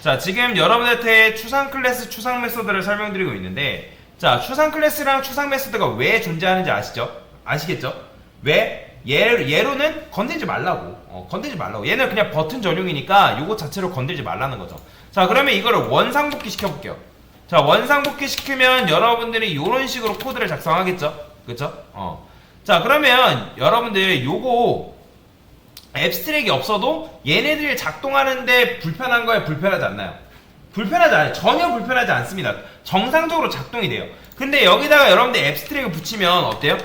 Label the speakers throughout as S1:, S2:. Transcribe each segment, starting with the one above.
S1: 자, 지금 여러분한테 추상 클래스, 추상 메소드를 설명드리고 있는데, 자, 추상 클래스랑 추상 메소드가 왜 존재하는지 아시죠? 아시겠죠? 왜? 얘로는 건들지 말라고. 건들지 말라고. 얘는 그냥 버튼 전용이니까 요거 자체로 건들지 말라는 거죠. 자, 그러면 이거를 원상복귀 시켜볼게요. 자, 원상복귀 시키면 여러분들이 요런 식으로 코드를 작성하겠죠? 그쵸? 자, 그러면 여러분들 요거 앱스트랙이 없어도 얘네들이 작동하는데 불편한 거에 불편하지 않나요? 불편하지 않아요. 전혀 불편하지 않습니다. 정상적으로 작동이 돼요. 근데 여기다가 여러분들 앱스트랙을 붙이면 어때요?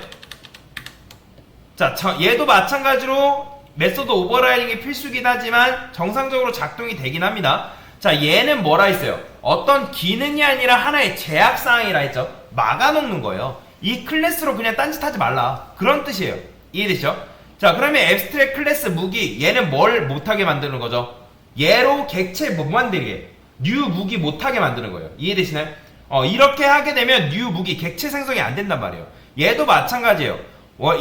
S1: 자, 얘도 마찬가지로 메소드 오버라이딩이 필수긴 하지만 정상적으로 작동이 되긴 합니다. 자, 얘는 뭐라 했어요? 어떤 기능이 아니라 하나의 제약사항이라 했죠? 막아놓는 거예요. 이 클래스로 그냥 딴짓하지 말라. 그런 뜻이에요. 이해되시죠? 자, 그러면 앱스트랙 클래스 무기, 얘는 뭘 못하게 만드는 거죠? 얘로 객체 못 만들게, 뉴 무기 못하게 만드는 거예요. 이해되시나요? 이렇게 하게 되면 뉴 무기, 객체 생성이 안 된단 말이에요. 얘도 마찬가지예요.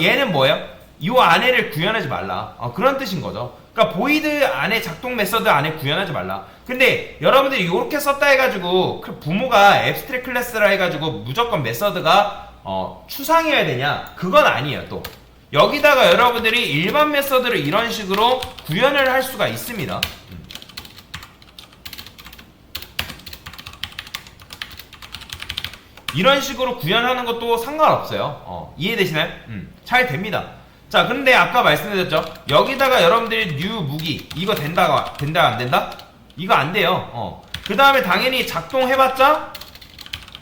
S1: 얘는 뭐예요? 이 안에를 구현하지 말라. 그런 뜻인 거죠. 그러니까 보이드 안에 작동 메서드 안에 구현하지 말라. 근데 여러분들이 이렇게 썼다 해가지고 부모가 앱스트랙 클래스라 해가지고 무조건 메서드가 추상이어야 되냐? 그건 아니에요. 또 여기다가 여러분들이 일반 메서드를 이런 식으로 구현을 할 수가 있습니다. 이런 식으로 구현하는 것도 상관없어요. 이해되시나요? 잘 됩니다. 자, 근데 아까 말씀드렸죠? 여기다가 여러분들이 뉴 무기 이거 된다 안 된다? 이거 안 돼요. 그 다음에 당연히 작동해봤자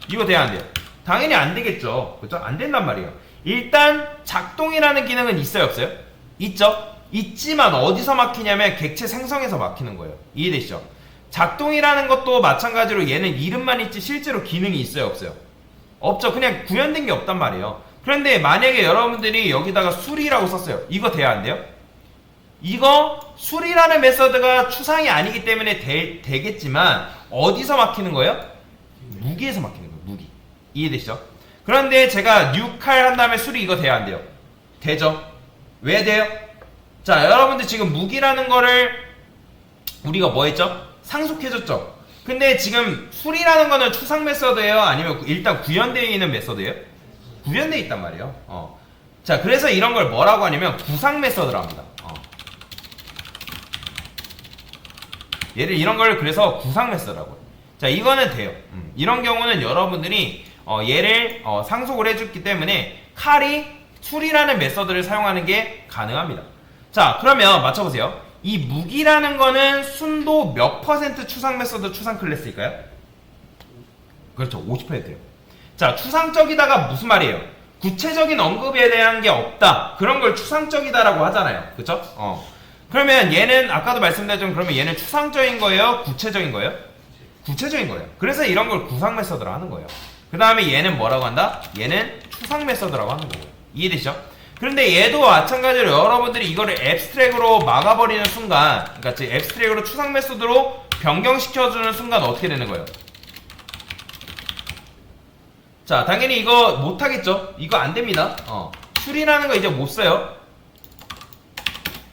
S1: 이거 돼야 안 돼요. 당연히 안 되겠죠. 그죠? 안 된단 말이에요. 일단 작동이라는 기능은 있어요, 없어요? 있죠? 있지만 어디서 막히냐면 객체 생성에서 막히는 거예요. 이해되시죠? 작동이라는 것도 마찬가지로 얘는 이름만 있지 실제로 기능이 있어요, 없어요? 없죠. 그냥 구현된 게 없단 말이에요. 그런데 만약에 여러분들이 여기다가 수리라고 썼어요. 이거 돼야 안 돼요? 이거 수리라는 메서드가 추상이 아니기 때문에 되겠지만 어디서 막히는 거예요? 무기에서 막히는 거예요. 무기. 이해되시죠? 그런데 제가 뉴칼 한 다음에 수리 이거 돼야 안 돼요? 되죠? 왜 돼요? 자, 여러분들 지금 무기라는 거를 우리가 뭐 했죠? 상속해줬죠? 근데 지금 수리라는 거는 추상 메서드예요? 아니면 일단 구현되어 있는 메서드예요? 구현되어 있단 말이에요. 자, 그래서 이런 걸 뭐라고 하냐면 구상 메서드라고 합니다. 얘를 이런 걸 그래서 구상 메서드라고 해요. 자, 이거는 돼요. 이런 경우는 여러분들이 얘를 상속을 해줬기 때문에 칼이 수리라는 메서드를 사용하는 게 가능합니다. 자, 그러면 맞춰보세요. 이 무기라는 거는 순도 몇 퍼센트 추상 메서드 추상 클래스일까요? 그렇죠. 50%예요. 자, 추상적이다가 무슨 말이에요? 구체적인 언급에 대한 게 없다. 그런 걸 추상적이다라고 하잖아요. 그쵸? 그러면 얘는 아까도 말씀드렸지만 그러면 얘는 추상적인 거예요? 구체적인 거예요? 구체적인 거예요. 그래서 이런 걸 구상 메서드로 하는 거예요. 그 다음에 얘는 뭐라고 한다? 얘는 추상 메서드라고 하는 거예요. 이해되시죠? 그런데 얘도 마찬가지로 여러분들이 이거를 앱스트랙으로 막아버리는 순간, 그러니까 앱스트랙으로 추상 메소드로 변경시켜주는 순간 어떻게 되는 거예요? 자, 당연히 이거 못하겠죠? 이거 안됩니다. 수리라는 거 이제 못써요.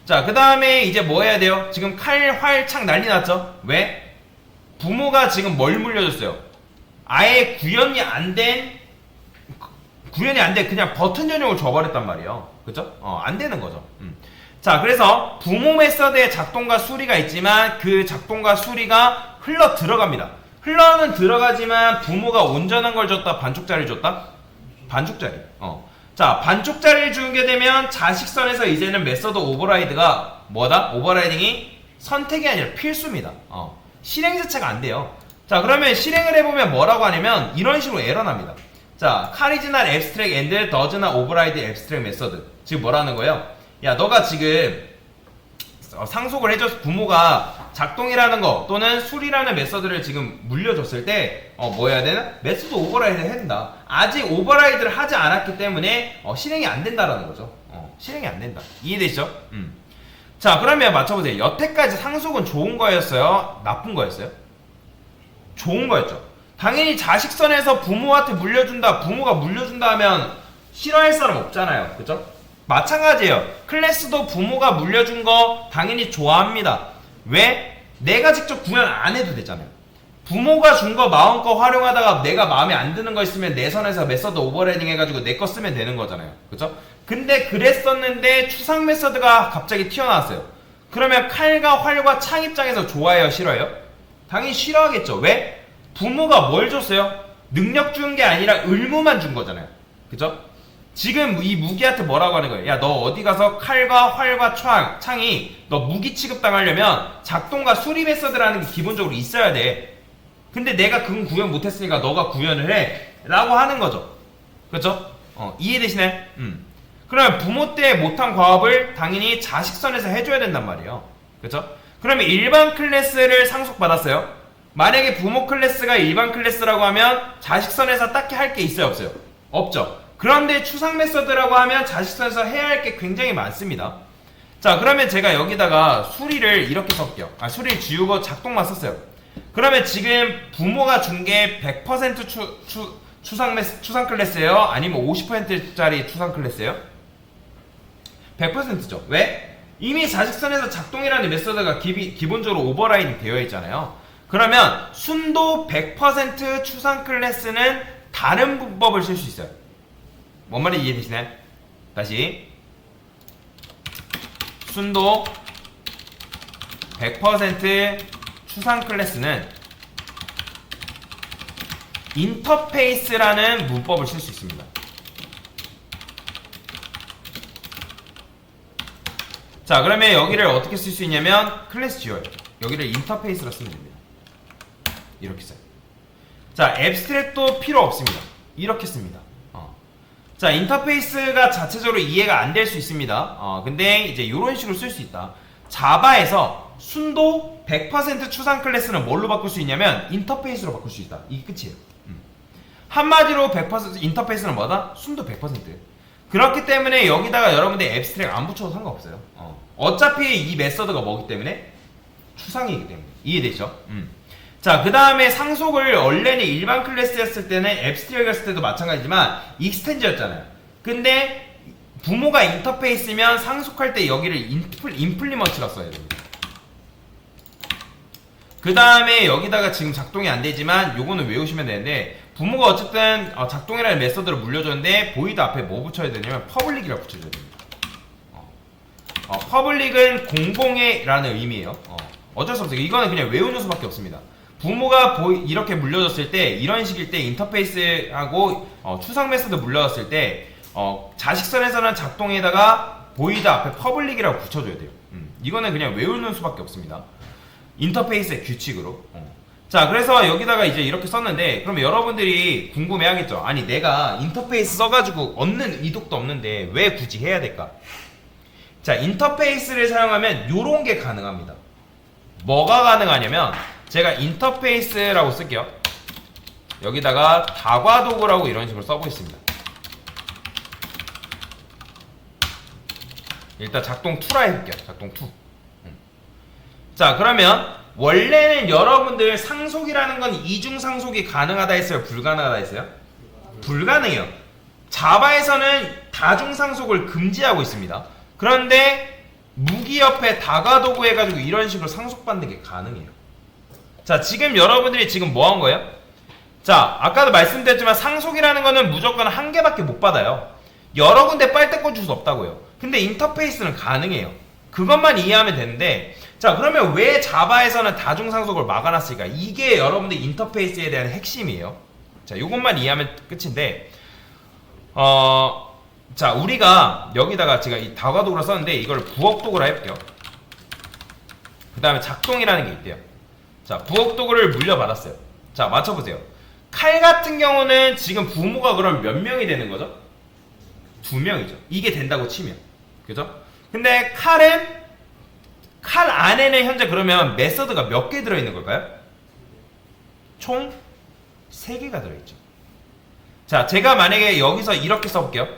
S1: 자, 그 다음에 이제 뭐 해야 돼요? 지금 칼, 활, 창 난리 났죠? 왜? 부모가 지금 뭘 물려줬어요? 아예 구현이 안 된 그냥 버튼 전용을 줘버렸단 말이에요. 그쵸? 안 되는 거죠. 자, 그래서 부모 메서드의 작동과 수리가 있지만 그 작동과 수리가 흘러 들어갑니다. 흘러는 들어가지만 부모가 온전한 걸 줬다, 반쪽짜리 줬다? 반쪽짜리. 자, 반쪽짜리를 주게 되면 자식선에서 이제는 메서드 오버라이드가 뭐다? 오버라이딩이 선택이 아니라 필수입니다. 실행 자체가 안 돼요. 자, 그러면 실행을 해보면 뭐라고 하냐면 이런 식으로 에러 납니다. 자, 카리지날 앱스트랙 앤드 더즈나 오버라이드 앱스트랙 메서드. 지금 뭐라는 거예요? 야, 너가 지금 상속을 해줘서 부모가 작동이라는 거 또는 수리라는 메서드를 지금 물려줬을 때 뭐 해야 되나? 메서드 오버라이드 해야 된다. 아직 오버라이드를 하지 않았기 때문에 실행이 안 된다라는 거죠. 실행이 안 된다. 이해되시죠? 자, 그러면 맞춰보세요. 여태까지 상속은 좋은 거였어요? 나쁜 거였어요? 좋은 거였죠. 당연히 자식선에서 부모한테 물려준다, 부모가 물려준다 하면 싫어할 사람 없잖아요. 그죠? 마찬가지예요. 클래스도 부모가 물려준 거 당연히 좋아합니다. 왜? 내가 직접 구현 안 해도 되잖아요. 부모가 준 거 마음껏 활용하다가 내가 마음에 안 드는 거 있으면 내 선에서 메서드 오버라이딩 해가지고 내 거 쓰면 되는 거잖아요. 그죠? 근데 그랬었는데 추상 메서드가 갑자기 튀어나왔어요. 그러면 칼과 활과 창 입장에서 좋아해요? 싫어요? 당연히 싫어하겠죠. 왜? 부모가 뭘 줬어요? 능력 준 게 아니라 의무만 준 거잖아요. 그죠? 지금 이 무기한테 뭐라고 하는 거예요? 야, 너 어디 가서 칼과 활과 창이 너 무기 취급당하려면 작동과 수리 메서드라는 게 기본적으로 있어야 돼. 근데 내가 그건 구현 못했으니까 너가 구현을 해 라고 하는 거죠. 그렇죠? 이해되시나요? 그러면 부모 때 못한 과업을 당연히 자식선에서 해줘야 된단 말이에요. 그렇죠? 그러면 일반 클래스를 상속받았어요. 만약에 부모 클래스가 일반 클래스라고 하면 자식선에서 딱히 할 게 있어요? 없어요? 없죠. 그런데 추상 메서드라고 하면 자식선에서 해야 할 게 굉장히 많습니다. 자, 그러면 제가 여기다가 수리를 이렇게 썼게요. 수리를 지우고 작동만 썼어요. 그러면 지금 부모가 준 게 100% 추상 클래스예요? 아니면 50%짜리 추상 클래스예요? 100%죠. 왜? 이미 자식선에서 작동이라는 메서드가 기본적으로 오버라이딩 되어 있잖아요. 그러면 순도 100% 추상 클래스는 다른 문법을 쓸 수 있어요. 뭔 말인지 이해되시나요? 다시 순도 100% 추상 클래스는 인터페이스라는 문법을 쓸 수 있습니다. 자, 그러면 여기를 어떻게 쓸 수 있냐면 클래스 지워요. 여기를 인터페이스로 쓰면 됩니다. 이렇게 써요. 자, 앱스트랙도 필요 없습니다. 이렇게 씁니다. 자, 인터페이스가 자체적으로 이해가 안 될 수 있습니다. 근데 이제 이런 식으로 쓸 수 있다. 자바에서 순도 100% 추상 클래스는 뭘로 바꿀 수 있냐면 인터페이스로 바꿀 수 있다. 이게 끝이에요. 한마디로 100% 인터페이스는 뭐다? 순도 100%. 그렇기 때문에 여기다가 여러분들 앱스트랙 안 붙여도 상관없어요. 어차피 이 메서드가 뭐기 때문에? 추상이기 때문에. 이해되죠? 자, 그 다음에 상속을 원래는 일반 클래스였을 때는 앱스트랙이었을 때도 마찬가지지만 익스텐즈였잖아요. 근데 부모가 인터페이스면 상속할 때 여기를 임플리먼트라 써야 됩니다. 그 다음에 여기다가 지금 작동이 안 되지만 요거는 외우시면 되는데 부모가 어쨌든 작동이라는 메서드를 물려줬는데 보이드 앞에 뭐 붙여야 되냐면 퍼블릭이라고 붙여줘야 됩니다. 퍼블릭은 공공의라는 의미예요. 어쩔 수 없어요. 이거는 그냥 외우는 수밖에 없습니다. 부모가 이렇게 물려줬을 때 이런 식일 때 인터페이스하고 추상 메서드 물려줬을 때 자식선에서는 작동에다가 보이드 앞에 퍼블릭이라고 붙여줘야 돼요. 이거는 그냥 외우는 수밖에 없습니다. 인터페이스의 규칙으로. 자, 그래서 여기다가 이제 이렇게 썼는데 그럼 여러분들이 궁금해 하겠죠. 아니, 내가 인터페이스 써가지고 얻는 이득도 없는데 왜 굳이 해야 될까? 자, 인터페이스를 사용하면 요런 게 가능합니다. 뭐가 가능하냐면 제가 인터페이스라고 쓸게요. 여기다가 다과도구라고 이런 식으로 써보겠습니다. 일단 작동 2라 해볼게요. 작동 2. 자, 그러면 원래는 여러분들 상속이라는 건 이중 상속이 가능하다 했어요? 불가능하다 했어요? 불가능해요. 자바에서는 다중 상속을 금지하고 있습니다. 그런데 무기 옆에 다과도구 해가지고 이런 식으로 상속받는 게 가능해요. 자, 지금 여러분들이 지금 뭐 한 거예요? 자, 아까도 말씀드렸지만 상속이라는 거는 무조건 한 개밖에 못 받아요. 여러 군데 빨대 꽂을 수 없다고요. 근데 인터페이스는 가능해요. 그것만 이해하면 되는데, 자, 그러면 왜 자바에서는 다중상속을 막아놨을까? 이게 여러분들 인터페이스에 대한 핵심이에요. 자, 요것만 이해하면 끝인데, 자, 우리가 여기다가 제가 이 다과도구를 썼는데 이걸 부엌도구라 해볼게요. 그 다음에 작동이라는 게 있대요. 자, 부엌도구를 물려받았어요. 자, 맞춰보세요. 칼 같은 경우는 지금 부모가 그럼 몇 명이 되는 거죠? 2명이죠. 이게 된다고 치면. 그죠? 근데 칼 안에는 현재 그러면 메서드가 몇 개 들어있는 걸까요? 총 3개가 들어있죠. 자, 제가 만약에 여기서 이렇게 써볼게요.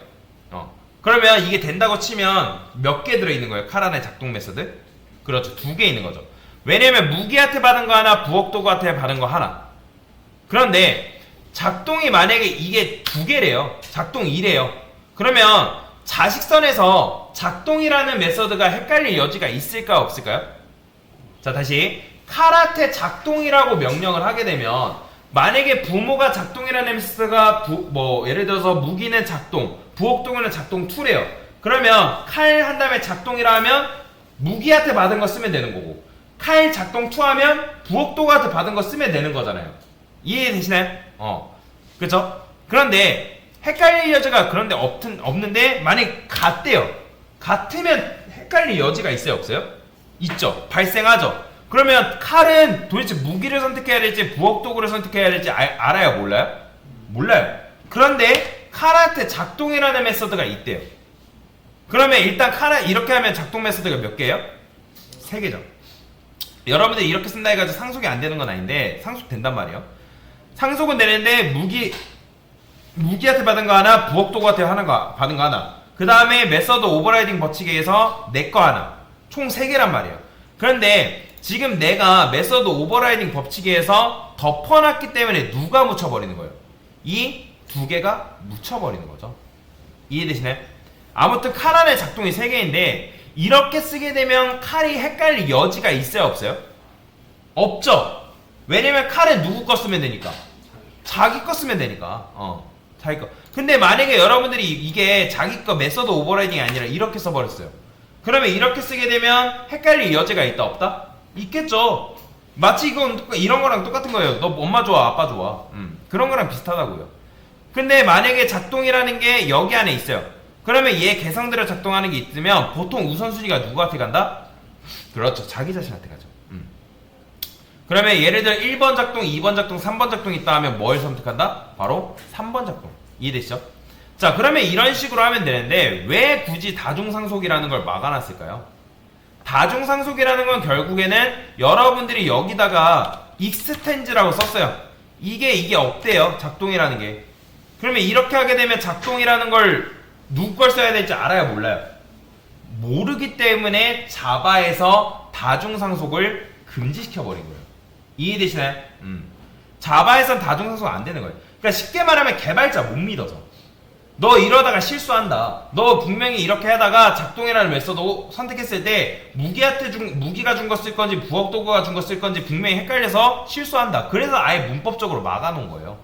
S1: 그러면 이게 된다고 치면 몇 개 들어있는 거예요? 칼 안에 작동 메서드? 그렇죠. 2개 있는 거죠. 왜냐면 무기한테 받은 거 하나, 부엌도구한테 받은 거 하나. 그런데 작동이 만약에 이게 2개래요. 작동 2래요. 그러면 자식선에서 작동이라는 메서드가 헷갈릴 여지가 있을까 없을까요? 자, 다시 카라테 작동이라고 명령을 하게 되면 만약에 부모가 작동이라는 메소드가 예를 들어서 무기는 작동, 부혹동은 작동 2래요. 그러면 칼 한 다음에 작동이라 하면 무기한테 받은 거 쓰면 되는 거고, 칼 작동 2 하면 부혹도한테 받은 거 쓰면 되는 거잖아요. 이해되시나요? 그쵸? 그런데 헷갈릴 여지가 그런데 없는데 만약 같대요. 같으면 헷갈릴 여지가 있어요, 없어요? 있죠. 발생하죠. 그러면 칼은 도대체 무기를 선택해야 될지 부혹도구를 선택해야 될지 알아요, 몰라요? 몰라요. 그런데 칼한테 작동이라는 메소드가 있대요. 그러면 일단 이렇게 하면 작동 메소드가 몇 개예요? 3개죠. 여러분들 이렇게 쓴다 해가지고 상속이 안 되는 건 아닌데 상속 된단 말이에요. 상속은 되는데 무기한테 받은 거 하나, 부혹도구한테 받은 거 하나, 그 다음에 메서드 오버라이딩 법칙에서 내 거 하나, 총 3개란 말이에요. 그런데 지금 내가 메서드 오버라이딩 법칙에서 덮어놨기 때문에 누가 묻혀버리는 거예요? 이 2개가 묻혀버리는 거죠. 이해되시나요? 아무튼 칼 안에 작동이 3개인데 이렇게 쓰게 되면 칼이 헷갈릴 여지가 있어요, 없어요? 없죠. 왜냐면 칼은 누구 거 쓰면 되니까, 자기 거 쓰면 되니까. 자기 거. 근데 만약에 여러분들이 이게 자기 거 메서드 오버라이딩이 아니라 이렇게 써버렸어요. 그러면 이렇게 쓰게 되면 헷갈릴 여지가 있다, 없다? 있겠죠. 마치 이런 거랑 똑같은 거예요. 너 엄마 좋아, 아빠 좋아. 그런 거랑 비슷하다고요. 근데 만약에 작동이라는 게 여기 안에 있어요. 그러면 얘 개성대로 작동하는 게 있으면 보통 우선순위가 누구한테 간다? 그렇죠. 자기 자신한테 가죠. 그러면 예를 들어 1번 작동, 2번 작동, 3번 작동 있다 하면 뭘 선택한다? 바로 3번 작동. 이해되시죠? 자, 그러면 이런 식으로 하면 되는데 왜 굳이 다중상속이라는 걸 막아놨을까요? 다중상속이라는 건 결국에는 여러분들이 여기다가 익스텐즈라고 썼어요. 이게 없대요, 작동이라는 게. 그러면 이렇게 하게 되면 작동이라는 걸 누구 걸 써야 될지 알아요, 몰라요? 모르기 때문에 자바에서 다중상속을 금지시켜버린 거예요. 이해되시나요? 자바에선 다중상속 안 되는 거예요. 그러니까 쉽게 말하면 개발자 못 믿어서. 너 이러다가 실수한다. 너 분명히 이렇게 하다가 작동이라는 메소드 선택했을 때 무기가 준 거 쓸 건지 부혹도구가 준 거 쓸 건지 분명히 헷갈려서 실수한다. 그래서 아예 문법적으로 막아놓은 거예요.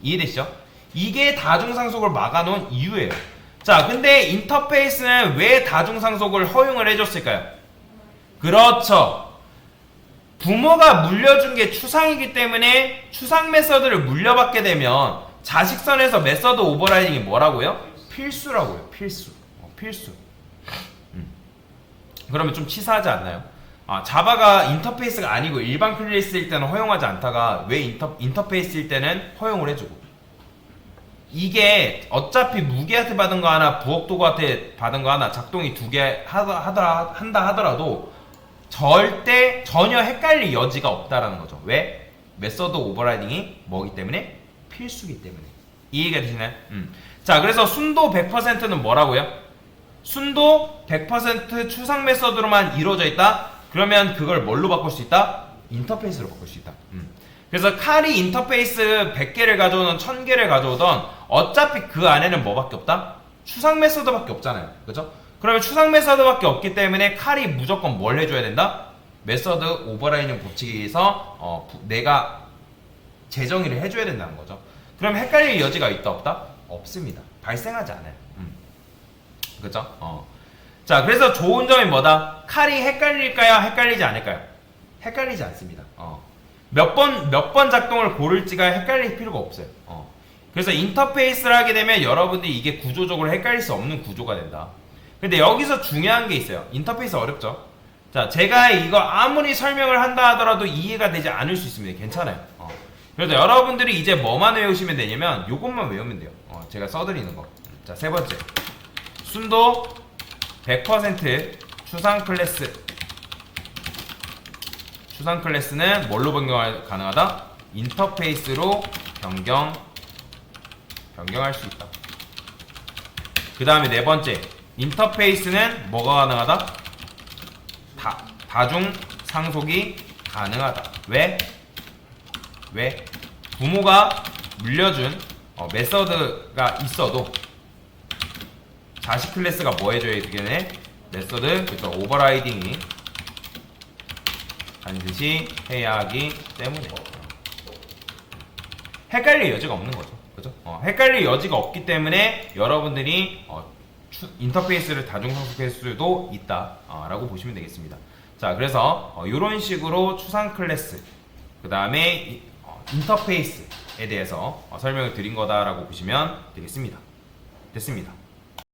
S1: 이해되시죠? 이게 다중상속을 막아놓은 이유예요. 자, 근데 인터페이스는 왜 다중상속을 허용을 해줬을까요? 그렇죠. 부모가 물려준 게 추상이기 때문에 추상 메서드를 물려받게 되면 자식선에서 메서드 오버라이딩이 뭐라고요? 필수라고요. 필수. 필수. 그러면 좀 치사하지 않나요? 자바가 인터페이스가 아니고 일반 클래스일 때는 허용하지 않다가 왜 인터페이스일 때는 허용을 해주고, 이게 어차피 무기한테 받은 거 하나, 부혹도구한테 받은 거 하나, 작동이 2개 한다 하더라도 절대 전혀 헷갈릴 여지가 없다라는 거죠. 왜? 메서드 오버라이딩이 뭐기 때문에? 필수기 때문에. 이해가 되시나요? 자, 그래서 순도 100%는 뭐라고요? 순도 100% 추상 메서드로만 이루어져 있다? 그러면 그걸 뭘로 바꿀 수 있다? 인터페이스로 바꿀 수 있다. 그래서 칼이 인터페이스 100개를 가져오든 1000개를 가져오든 어차피 그 안에는 뭐밖에 없다? 추상 메서드밖에 없잖아요. 그죠? 그러면 추상 메서드밖에 없기 때문에 칼이 무조건 뭘 해줘야 된다? 메서드 오버라이딩 법칙에 의해서 내가 재정의를 해줘야 된다는 거죠. 그럼 헷갈릴 여지가 있다, 없다? 없습니다. 발생하지 않아요. 그죠? 자, 그래서 좋은 점이 뭐다? 칼이 헷갈릴까요? 헷갈리지 않을까요? 헷갈리지 않습니다. 몇 번 작동을 고를지가 헷갈릴 필요가 없어요. 그래서 인터페이스를 하게 되면 여러분들이 이게 구조적으로 헷갈릴 수 없는 구조가 된다. 근데 여기서 중요한 게 있어요. 인터페이스 어렵죠? 자, 제가 이거 아무리 설명을 한다 하더라도 이해가 되지 않을 수 있습니다. 괜찮아요. 그래서 여러분들이 이제 뭐만 외우시면 되냐면 요것만 외우면 돼요. 제가 써드리는 거. 자, 세 번째. 순도 100% 추상 클래스. 추상 클래스는 뭘로 변경 가능하다? 인터페이스로 변경할 수 있다. 그 다음에 네 번째. 인터페이스는 뭐가 가능하다? 다중 상속이 가능하다. 왜? 부모가 물려준 메서드가 있어도 자식 클래스가 뭐 해줘야 되겠네? 메서드, 그래서 오버라이딩이 반드시 해야 하기 때문에 헷갈릴 여지가 없는 거죠. 그죠? 헷갈릴 여지가 없기 때문에 여러분들이 인터페이스를 다중상속할 수도 있다 라고 보시면 되겠습니다. 자, 그래서 이런 식으로 추상 클래스 그 다음에 인터페이스에 대해서 설명을 드린 거다라고 보시면 되겠습니다. 됐습니다.